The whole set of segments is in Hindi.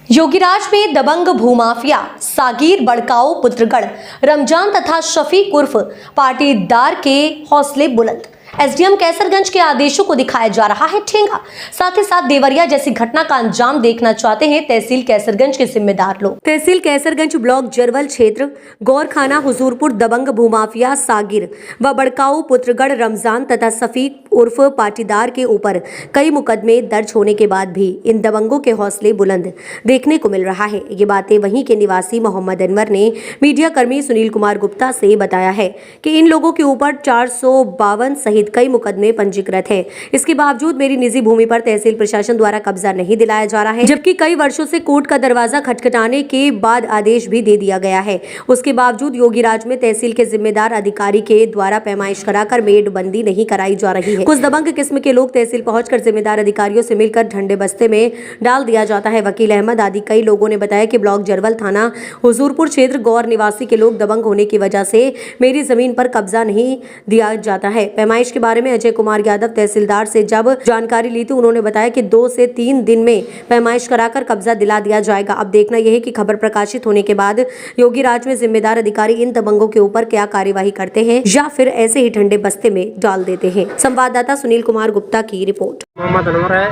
योगीराज में दबंग भूमाफिया सागिर बड़काऊ पुत्रगढ़ रमजान तथा शफीक उर्फ पाटीदार के हौसले बुलंद। एसडीएम कैसरगंज के आदेशों को दिखाया जा रहा है ठेंगा। साथ ही साथ देवरिया जैसी घटना का अंजाम देखना चाहते हैं तहसील कैसरगंज के जिम्मेदार लोग। तहसील कैसरगंज ब्लॉक जरवल क्षेत्र गौरखाना हुजूरपुर दबंग भूमाफिया सागिर व बड़काऊ पुत्रगढ़ रमजान तथा शफीक उर्फ पाटीदार के ऊपर कई मुकदमे दर्ज होने के बाद भी इन दबंगों के हौसले बुलंद देखने को मिल रहा है। ये बातें वहीं के निवासी मोहम्मद अनवर ने मीडिया कर्मी सुनील कुमार गुप्ता से बताया है कि इन लोगों के ऊपर 452 सहित कई मुकदमे पंजीकृत हैं। इसके बावजूद मेरी निजी भूमि पर तहसील प्रशासन द्वारा कब्जा नहीं दिलाया जा रहा है, जबकि कई वर्षों से कोर्ट का दरवाजा खटखटाने के बाद आदेश भी दे दिया गया है। उसके बावजूद योगीराज में तहसील के जिम्मेदार अधिकारी के द्वारा पैमाइश कराकर मेडबंदी नहीं कराई जा रही है। कुछ दबंग किस्म के लोग तहसील पहुंचकर जिम्मेदार अधिकारियों से मिलकर झंडे बस्ते में डाल दिया जाता है। वकील अहमद आदि कई लोगों ने बताया कि ब्लॉक जरवल थाना हुजूरपुर क्षेत्र गौर निवासी के लोग दबंग होने की वजह से मेरी जमीन पर कब्जा नहीं दिया जाता है। पैमाइश के बारे में अजय कुमार यादव तहसीलदार से जब जानकारी ली तो उन्होंने बताया कि 2 से 3 दिन में पैमाइश कराकर कब्जा दिला दिया जाएगा। अब देखना यह है कि खबर प्रकाशित होने के बाद योगीराज में जिम्मेदार अधिकारी इन दबंगों के ऊपर क्या कार्यवाही करते हैं या फिर ऐसे ही ठंडे बस्ते में डाल देते हैं। संवाददाता सुनील कुमार गुप्ता की रिपोर्ट। मोहम्मद अनवर है,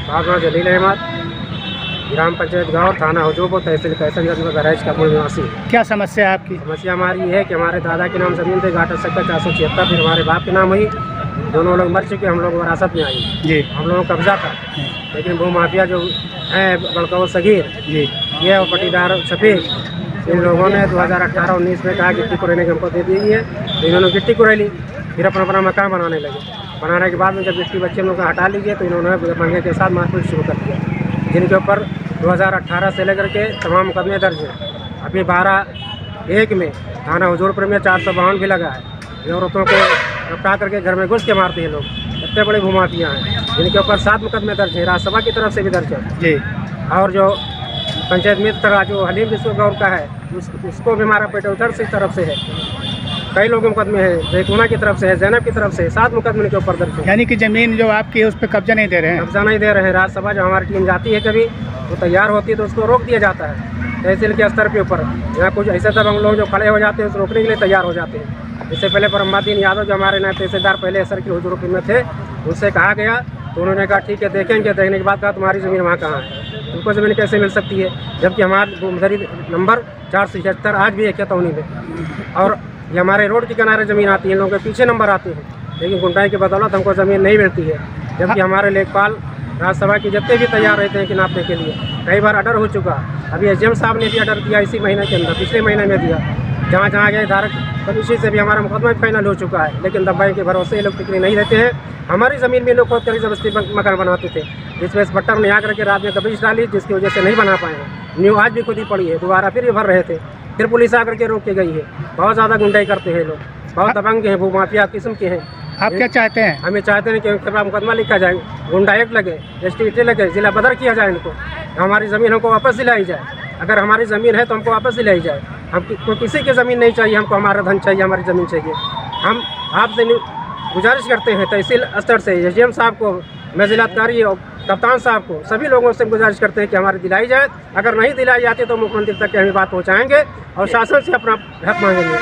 भागना जलील अहमद, ग्राम पंचायत गाँव थाना हुजूरपुर तहसील कैसरगंज में गरैज का मूल निवासी। क्या समस्या है आपकी? समस्या हमारी ये है कि हमारे दादा के नाम जमीन थे घाटा सक्का 476, फिर हमारे बाप के नाम हुई, दोनों लोग मर चुके, हम लोग विरासत में आई जी। हम लोगों का कब्जा था, लेकिन भूमाफिया जो है बड़काऊ सगीर जी ये और पटीदार शफीक, इन लोगों ने 2018-19 में कहा गिट्टी कुरेने की हमको दे दी है, तो इन्होंने गिट्टी कुरे ली, फिर अपना मकान बनाने लगे। बनाने के बाद में जब गिट्टी बच्चे लोग हटा लीजिए तो इन्होंने दबंगे के साथ मारपीट शुरू कर दिया, जिनके ऊपर 2018 से लेकर के तमाम मुकदमे दर्ज हैं। अभी 12/1 में थाना हुजूरपुर में 452 भी लगा है। ये औरतों को रफ्तार करके घर में घुस के मारते हैं लोग, इतने बड़े भूमाफिया हैं, जिनके ऊपर 7 मुकदमे दर्ज हैं। राज्यसभा की तरफ से भी दर्ज है जी। और जो पंचायत मित्र जो हलीम विश्व गौर का है उसको भी मारा पेट उधर से तरफ से है। कई लोगों मुकदमे हैं, जैतूना की तरफ से है, जैनब की तरफ से 7 मुकदमे के ऊपर दर्ज है। यानी कि जमीन जो आपकी है उस पर कब्जा नहीं दे रहे हैं? कब्जा नहीं दे रहे हैं। राज्यसभा जो हमारी टीम जाती है कभी वो तैयार होती है तो उसको रोक दिया जाता है तहसील के स्तर के ऊपर। यहाँ कुछ ऐसे दबंग लोग जो खड़े हो जाते हैं उस रोकने के लिए तैयार हो जाते हैं। इससे पहले परम्बादीन यादव जो हमारे नए तहसीलदार पहले असर के हुजूरपुर में थे, उनसे कहा गया तो उन्होंने कहा ठीक है देखेंगे। देखने के बाद कहा तुम्हारी ज़मीन वहाँ कहाँ है, तुमको ज़मीन कैसे मिल सकती है, जबकि हमारा भूमधरी नंबर 476 आज भी है खतौनी में, और ये हमारे रोड के किनारे ज़मीन आती है, इन लोगों के पीछे नंबर आते हैं, लेकिन गुंडाई की बदौलत हमको ज़मीन नहीं मिलती है। जबकि हमारे लेखपाल राज्यसभा के जितने भी तैयार रहते हैं कि नापने के लिए, कई बार ऑर्डर हो चुका। अभी एसडीएम साहब ने भी ऑर्डर दिया इसी महीने के अंदर, पिछले महीने में दिया, जहाँ जहाँ गए धारक कमिश्नर से भी हमारा मुकदमा फाइनल हो चुका है, लेकिन दबाई के भरोसे लोग टिकरी नहीं रहते हैं। हमारी ज़मीन में लोग खोद कर जबरदस्ती मकान बनाते थे, जिसमें इस बट्टर ने आकर के रात में दबिश डाली, जिसकी वजह से नहीं बना पाए। न्यू आज भी खुद ही पड़ी है, दोबारा फिर भर रहे थे, फिर पुलिस आकर के रोक के गई है। बहुत ज़्यादा गुंडाई करते हैं लोग, बहुत दबंग हैं, भूमाफिया किस्म के हैं। आप क्या चाहते हैं? हमें चाहते हैं कि उनके मुकदमा लिखा जाए, गुंडा एक्ट लगे, ST लगे, जिला बदर किया जाए इनको, हमारी ज़मीन हमको वापस दिलाई जाए। अगर हमारी ज़मीन है तो हमको वापस दिलाई जाए। हमको किसी की ज़मीन नहीं चाहिए, हमको हमारा धन चाहिए, हमारी ज़मीन चाहिए। हम आपसे गुजारिश करते हैं तहसील स्तर से SDM साहब को, मैं जिलाधिकारी और कप्तान साहब को, सभी लोगों से गुजारिश करते हैं कि हमारी दिलाई जाए। अगर नहीं दिलाई जाती तो मुख्यमंत्री तक की हम बात पहुँचाएँगे और शासन से अपना हक मांगेंगे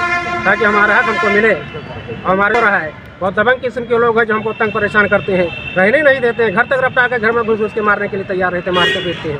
ताकि हमारा हक हमको मिले। और हमारे रहा है बहुत दबंग किस्म के लोग हैं जो हमको तंग परेशान करते हैं, रहने नहीं देते हैं, घर तक रफ्तार कर घर में घुस के मारने के लिए तैयार रहते हैं, मारते पीटते हैं।